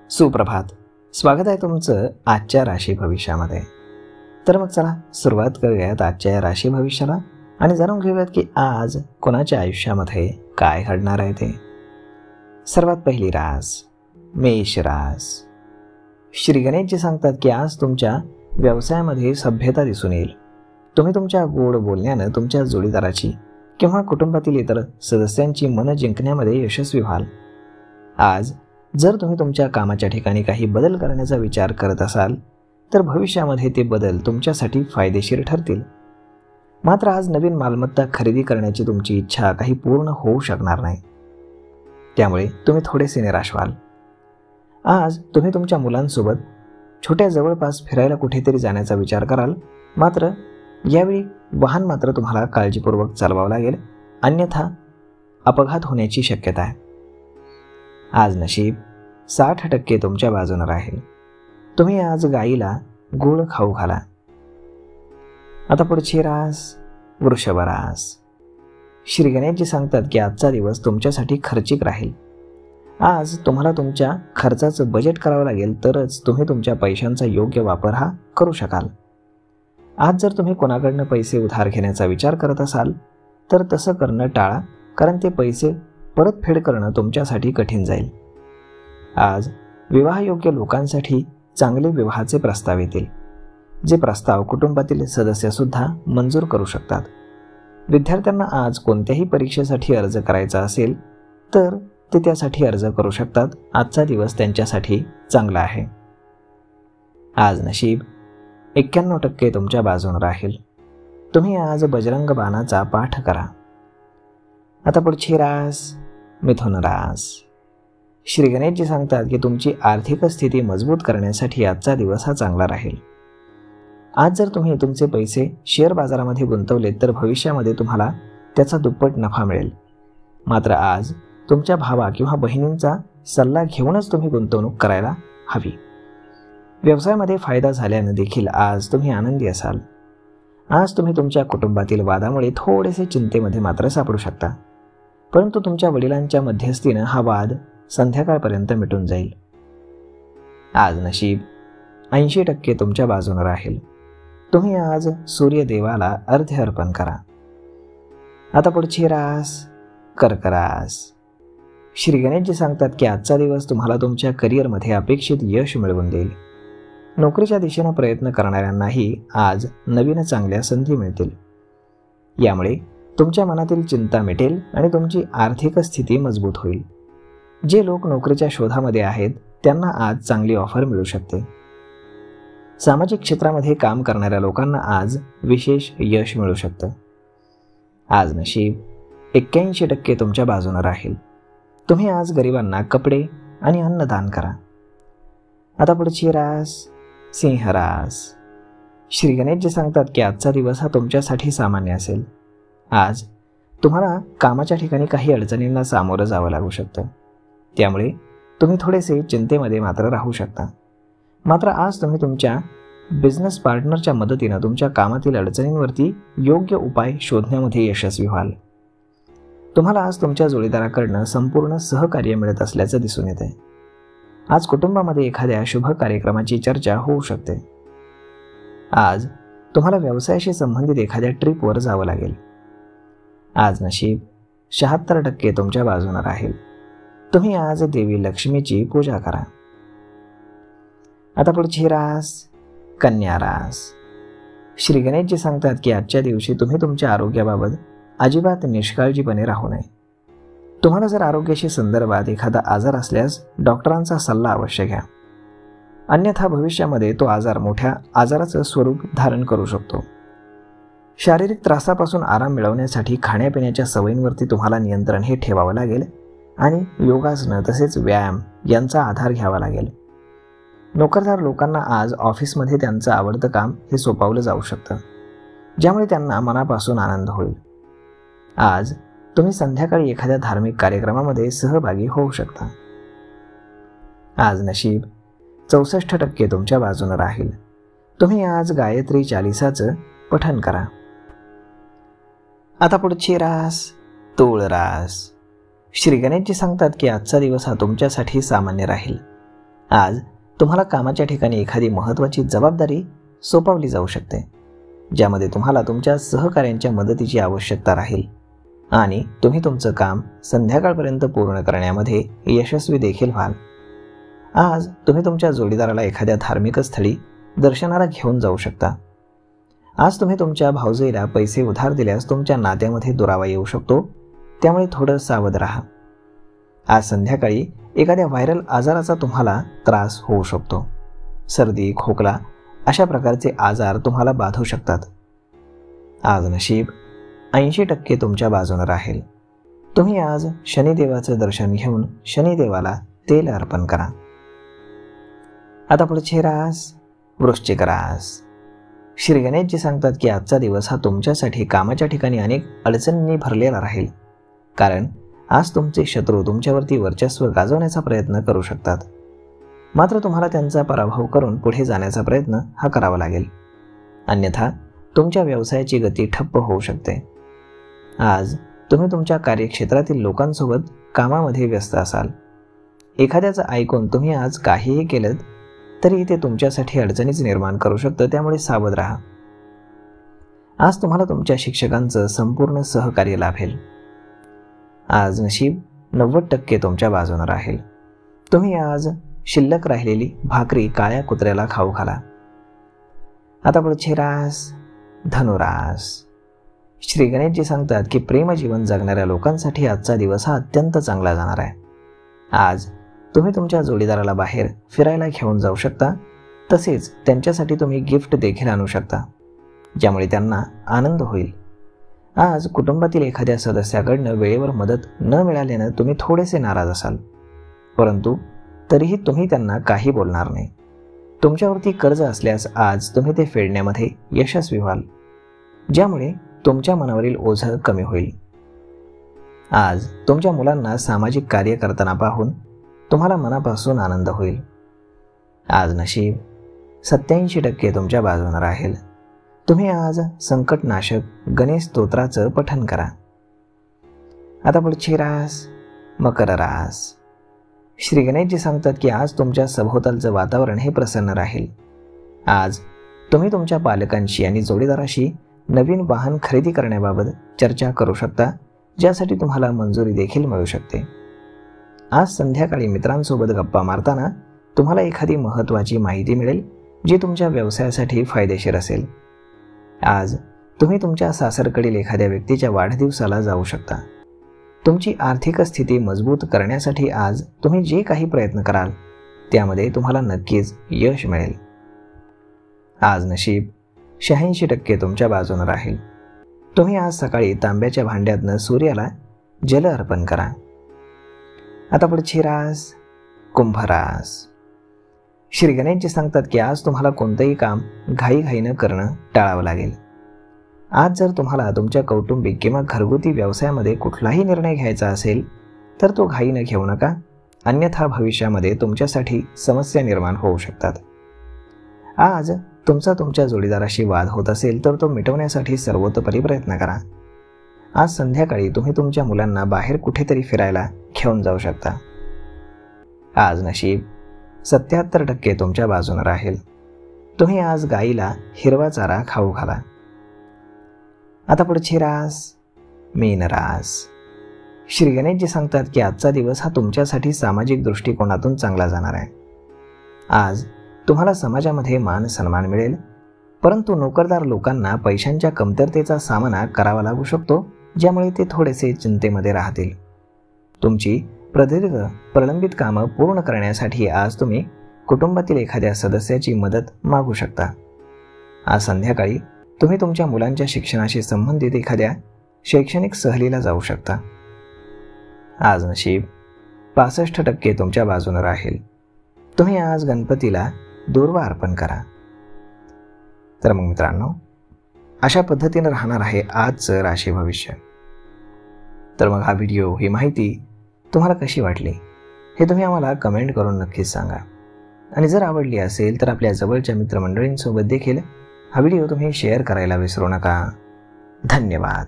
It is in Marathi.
सुप्रभात. स्वागत आहे तुमचं आजच्या राशी भविष्यामध्ये. तर मग चला सुरुवात करूयात आजच्या या राशी भविष्याला आणि जाणून घेऊयात की आज कोणाच्या आयुष्यामध्ये काय घडणार आहे ते. सर्वात पहिली रास मेष रास. श्री गणेशजी सांगतात की आज तुमच्या व्यवसायामध्ये सभ्यता दिसून येईल. तुम्ही तुमच्या गोड बोलण्यानं तुमच्या जोडीदाराची किंवा कुटुंबातील इतर सदस्यांची मनं जिंकण्यामध्ये यशस्वी व्हाल. आज जर तुम्ही तुमच्या कामाच्या ठिकाणी काही बदल करण्याचा विचार करत असाल तर भविष्यामध्ये ते बदल तुमच्यासाठी फायदेशीर ठरतील. मात्र आज नवीन मालमत्ता खरेदी करण्याची तुमची इच्छा काही पूर्ण होऊ शकणार नाही, त्यामुळे तुम्ही थोडेसे निराश व्हाल. आज तुम्ही तुमच्या मुलांसोबत छोट्या जवळपास फिरायला कुठेतरी जाण्याचा विचार कराल. मात्र यावेळी वाहन मात्र तुम्हाला काळजीपूर्वक चालवावं लागेल, अन्यथा अपघात होण्याची शक्यता आहे. आज नशीब 60% तुमच्या बाजूने राहील. तुम्ही आज गाईला गूळ खाऊ घाला. आता पुढची रास वृषभ रास. श्री गणेशजी सांगतात की आजचा दिवस तुमच्यासाठी खर्चिक राहील. आज तुम्हाला तुमच्या खर्चाचं बजेट करावं लागेल, तरच तुम्ही तुमच्या पैशांचा योग्य वापर हा करू शकाल. आज जर तुम्ही कोणाकडनं पैसे उधार घेण्याचा विचार करत असाल तर तसं करणं टाळा, कारण ते पैसे परतफेड करणं तुमच्यासाठी कठीण जाईल. आज विवाहयोग्य लोकांसाठी चांगले विवाहाचे प्रस्ताव येतील, जे प्रस्ताव कुटुंबातील सदस्यसुद्धा मंजूर करू शकतात. विद्यार्थ्यांना आज कोणत्याही परीक्षेसाठी अर्ज करायचा असेल तर ते त्यासाठी अर्ज करू शकतात. आजचा दिवस त्यांच्यासाठी चांगला आहे. आज नशीब 91% तुमच्या बाजूने राहील. तुम्ही आज बजरंग बाणाचा पाठ करा. आता पुढची रास मिथुन रास. श्री गणेशजी सांगतात की तुमची आर्थिक स्थिती मजबूत करण्यासाठी आजचा दिवस हा चांगला राहील. आज जर तुम्ही तुमचे पैसे शेअर बाजारामध्ये गुंतवले तर भविष्यामध्ये तुम्हाला त्याचा दुप्पट नफा मिळेल. मात्र आज तुमच्या भावा किंवा बहिणींचा सल्ला घेऊनच तुम्ही गुंतवणूक करायला हवी. व्यवसायामध्ये फायदा झाल्यानं देखील आज तुम्ही आनंदी असाल. आज तुम्ही तुमच्या कुटुंबातील वादामुळे थोडेसे चिंतेमध्ये मात्र सापडू शकता, परंतु तुमच्या वडिलांच्या मध्यस्थीनं हा वाद संध्याकाळपर्यंत मिटून जाईल. आज नशीब 80% तुमच्या बाजूने राहील. तुम्ही आज सूर्यदेवाला अर्घ्य अर्पण करा. आता पुढची रास कर्क रास. श्री गणेशजी सांगतात की आजचा दिवस तुम्हाला तुमच्या करिअरमध्ये अपेक्षित यश मिळवून देईल. नोकरीच्या दिशेनं प्रयत्न करणाऱ्यांनाही आज नवीन चांगल्या संधी मिळतील. यामुळे तुमच्या मनातील चिंता मिटेल आणि तुमची आर्थिक स्थिती मजबूत होईल. जे लोक नोकरीच्या शोधामध्ये आहेत त्यांना आज चांगली ऑफर मिळू शकते. सामाजिक क्षेत्रामध्ये काम करणाऱ्या लोकांना आज विशेष यश मिळू शकतं. आज नशीब 81% तुमच्या बाजूने राहील. तुम्ही आज गरिबांना कपडे आणि अन्न दान करा. आता पुढची रास सिंह रास. श्री गणेशजी सांगतात की आजचा दिवस हा तुमच्यासाठी सामान्य असेल. आज तुम्हाला कामाच्या ठिकाणी काही अडचणींना सामोरं जावं लागू शकतं, त्यामुळे तुम्ही थोडेसे चिंतेमध्ये मात्र राहू शकता. मात्र आज तुम्ही तुमच्या बिझनेस पार्टनरच्या मदतीनं तुमच्या कामातील अडचणींवरती योग्य उपाय शोधण्यामध्ये यशस्वी व्हाल. तुम्हाला आज तुमच्या जोडीदाराकडनं संपूर्ण सहकार्य मिळत असल्याचं दिसून येतंय. आज कुटुंबामध्ये एखाद्या शुभ कार्यक्रमाची चर्चा होऊ शकते. आज तुम्हाला व्यवसायाशी संबंधित एखाद्या ट्रिपवर जावं लागेल. आज नशीब 76% तुमच्या बाजूने राहील. तुम्ही आज देवी लक्ष्मीची पूजा करा. आता पुढची रास कन्या रास. श्री गणेशजी सांगतात की आजच्या दिवशी तुम्ही तुमच्या आरोग्याबाबत अजिबात निष्काळजीपणे राहू नये. तुम्हाला जर आरोग्याशी संदर्भात एखादा आजार असल्यास डॉक्टरांचा सल्ला अवश्य घ्या, अन्यथा भविष्यामध्ये तो आजार मोठ्या आजाराचं स्वरूप धारण करू शकतो. शारीरिक त्रासापासून आराम मिळवण्यासाठी खाण्यापिण्याच्या सवयींवरती तुम्हाला नियंत्रण हे ठेवावं लागेल आणि योगासनं तसेच व्यायाम यांचा आधार घ्यावा लागेल. नोकरदार लोकांना आज ऑफिसमध्ये त्यांचं आवडतं काम हे सोपवलं जाऊ शकतं, ज्यामुळे त्यांना मनापासून आनंद होईल. आज तुम्ही संध्याकाळी एखाद्या धार्मिक कार्यक्रमामध्ये सहभागी होऊ शकता. आज नशीब 64% तुमच्या बाजूने राहील. तुम्ही आज गायत्री चालिसाचं पठण करा. आता पुढची रास तूळ रास. श्री गणेशजी सांगतात की आजचा दिवस हा तुमच्यासाठी सामान्य राहील. आज तुम्हाला कामाच्या ठिकाणी एखादी महत्त्वाची जबाबदारी सोपवली जाऊ शकते, ज्यामध्ये तुम्हाला तुमच्या सहकाऱ्यांच्या मदतीची आवश्यकता राहील आणि तुम्ही तुमचं काम संध्याकाळपर्यंत पूर्ण करण्यामध्ये यशस्वी देखील व्हाल. आज तुम्ही तुमच्या जोडीदाराला एखाद्या धार्मिक स्थळी दर्शनाला घेऊन जाऊ शकता. आज तुम्ही तुमच्या भावजईला पैसे उधार दिल्यास तुमच्या नात्यामध्ये दुरावा येऊ शकतो, त्यामुळे थोडं सावध राहा. आज संध्याकाळी एखाद्या व्हायरल आजाराचा तुम्हाला त्रास होऊ शकतो. सर्दी, खोकला अशा प्रकारचे आजार तुम्हाला बाधू शकतात. आज नशीब 80% तुमच्या बाजूने राहील. तुम्ही आज शनिदेवाचं दर्शन घेऊन शनिदेवाला तेल अर्पण करा. आता पुढचे रास वृश्चिक रास. श्री गणेशजी सांगतात की आजचा दिवस हा तुमच्यासाठी कामाच्या ठिकाणी अनेक अडचणींनी भरलेला राहील, कारण आज तुमचे शत्रू तुमच्यावरती वर्चस्व गाजवण्याचा प्रयत्न करू शकतात. मात्र तुम्हाला त्यांचा पराभव करून पुढे जाण्याचा प्रयत्न हा करावा लागेल, अन्यथा तुमच्या व्यवसायाची गती ठप्प होऊ शकते. आज तुम्ही तुमच्या कार्यक्षेत्रातील लोकांसोबत कामामध्ये व्यस्त असाल. एखाद्याचं ऐकून तुम्ही आज काहीही केलं तरी ते तुमच्यासाठी अडचणीच निर्माण करू शकतं, त्यामुळे सावध राहा. आज तुम्हाला तुमच्या शिक्षकांचं संपूर्ण सहकार्य लाभेल. आज नशीब 90% तुमच्या बाजूने राहील. तुम्ही आज शिल्लक राहिलेली भाकरी काळ्या कुत्र्याला खाऊ घाला. आता पुढचे रास धनुरास. श्री गणेशजी सांगतात की प्रेमजीवन जगणाऱ्या लोकांसाठी आजचा दिवस हा अत्यंत चांगला जाणार आहे. आज तुम्ही तुमच्या जोडीदाराला बाहेर फिरायला घेऊन जाऊ शकता, तसेच त्यांच्यासाठी तुम्ही गिफ्ट देखील आणू शकता, ज्यामुळे त्यांना आनंद होईल. आज कुटुंबातील एखाद्या सदस्याकडनं वेळेवर मदत न मिळाल्यानं तुम्ही थोडेसे नाराज असाल, परंतु तरीही तुम्ही त्यांना काही बोलणार नाही. तुमच्यावरती कर्ज असल्यास आज तुम्ही ते फेडण्यामध्ये यशस्वी व्हाल, ज्यामुळे तुमच्या मनावरील ओझं कमी होईल. आज तुमच्या मुलांना सामाजिक कार्य करताना पाहून तुम्हाला मनापासून आनंद होईल. आज नशीब 87% तुमच्या बाजूने राहील. तुम्ही आज संकटनाशक गणेश स्तोत्राचं पठण करा. आता पुढची रास मकर रास. श्री गणेशजी सांगतात की आज तुमच्या सभोवतालचं वातावरण हे प्रसन्न राहील. आज तुम्ही तुमच्या पालकांशी आणि जोडीदाराशी नवीन वाहन खरेदी करण्याबाबत चर्चा करू शकता, ज्यासाठी तुम्हाला मंजुरी देखील मिळू शकते. आज संध्याकाळी मित्रांसोबत गप्पा मारताना तुम्हाला एखादी महत्त्वाची माहिती मिळेल, जी तुमच्या व्यवसायासाठी फायदेशीर असेल. आज तुम्ही तुमच्या सासरकडील एखाद्या व्यक्तीच्या वाढदिवसाला जाऊ शकता. तुमची आर्थिक स्थिती मजबूत करण्यासाठी आज तुम्ही जे काही प्रयत्न कराल त्यामध्ये तुम्हाला नक्कीच यश मिळेल. आज नशीब 86% तुमच्या बाजूने राहील. तुम्ही आज सकाळी तांब्याच्या भांड्यातनं सूर्याला जल अर्पण करा. आता पुढची रास कुंभरास. श्री गणेशजी सांगतात की आज तुम्हाला कोणतंही काम घाईघाईनं करणं टाळावं लागेल. आज जर तुम्हाला तुमच्या कौटुंबिक किंवा घरगुती व्यवसायामध्ये कुठलाही निर्णय घ्यायचा असेल तर तो घाईनं घेऊ नका, अन्यथा भविष्यामध्ये तुमच्यासाठी समस्या निर्माण होऊ शकतात. आज तुमचा तुमच्या जोडीदाराशी वाद होत असेल तर तो मिटवण्यासाठी सर्वतोपरी प्रयत्न करा. आज संध्याकाळी तुम्ही तुमच्या मुलांना बाहेर कुठेतरी फिरायला घेऊन जाऊ शकता. आज नशीब 77% तुमच्या बाजूने राहील. तुम्ही आज गाईला हिरवा चारा खाऊ घाला. आता पुढची रास मीन रास. श्री गणेशजी सांगतात की आजचा दिवस हा तुमच्यासाठी सामाजिक दृष्टिकोनातून चांगला जाणार आहे. आज तुम्हाला समाजामध्ये मान सन्मान मिळेल, परंतु नोकरदार लोकांना पैशांच्या कमतरतेचा सामना करावा लागू शकतो, ज्यामुळे ते थोडेसे चिंतेमध्ये राहतील. तुमची प्रदीर्घ प्रलंबित कामं पूर्ण करण्यासाठी आज तुम्ही कुटुंबातील एखाद्या सदस्याची मदत मागू शकता. आज संध्याकाळी तुम्ही तुमच्या मुलांच्या शिक्षणाशी संबंधित एखाद्या शैक्षणिक सहलीला जाऊ शकता. आज नशीब 65% तुमच्या बाजूने राहील. तुम्ही आज गणपतीला दूर्वा अर्पण करा. तर मग मित्रांनो, अशा पद्धतीने राहणार आहे आजचं राशी भविष्य. तर मग हा व्हिडिओ, ही माहिती तुम्हाला कशी वाटली हे तुम्ही आम्हाला कमेंट करून नक्कीच सांगा. आणि जर आवडली असेल तर आपल्या जवळच्या मित्रमंडळींसोबत देखील हा व्हिडिओ तुम्ही शेअर करायला विसरू नका. धन्यवाद.